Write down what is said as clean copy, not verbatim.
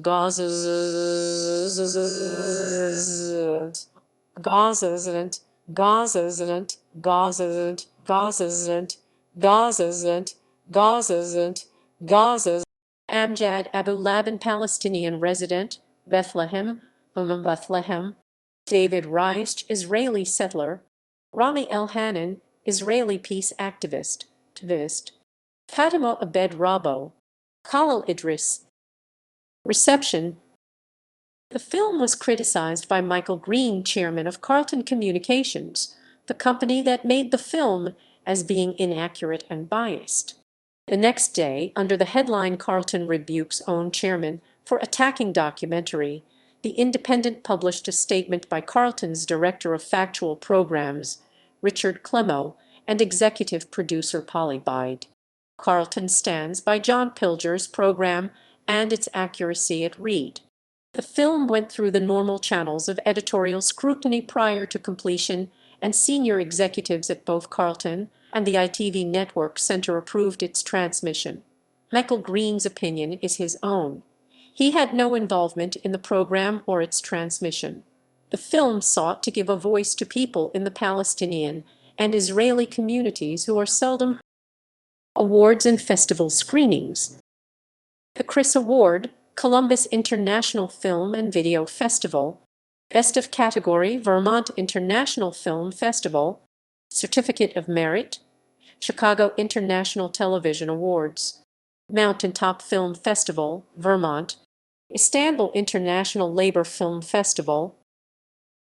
Gaza, Gaza, Gaza, Gaza, Gaza, Gaza, Gaza, Gaza. Amjad Abu Laban, Palestinian resident, Bethlehem, Bethlehem. David Reich, Israeli settler. Rami Elhanan, Israeli peace activist. Fatima Abed Rabo. Khalil Idris. Reception. The film was criticized by Michael Green, chairman of Carlton Communications, the company that made the film, as being inaccurate and biased. The next day, under the headline "Carlton Rebukes Own Chairman for Attacking Documentary," The Independent published a statement by Carlton's Director of Factual Programs, Richard Clemo, and executive producer Polly Bide. Carlton stands by John Pilger's program and its accuracy at read. The film went through the normal channels of editorial scrutiny prior to completion, and senior executives at both Carlton and the ITV Network Center approved its transmission. Michael Green's opinion is his own. He had no involvement in the program or its transmission. The film sought to give a voice to people in the Palestinian and Israeli communities who are seldom heard. Awards and festival screenings. The Chris Award, Columbus International Film and Video Festival. Best of Category, Vermont International Film Festival. Certificate of Merit, Chicago International Television Awards. Mountaintop Film Festival, Vermont. Istanbul International Labor Film Festival.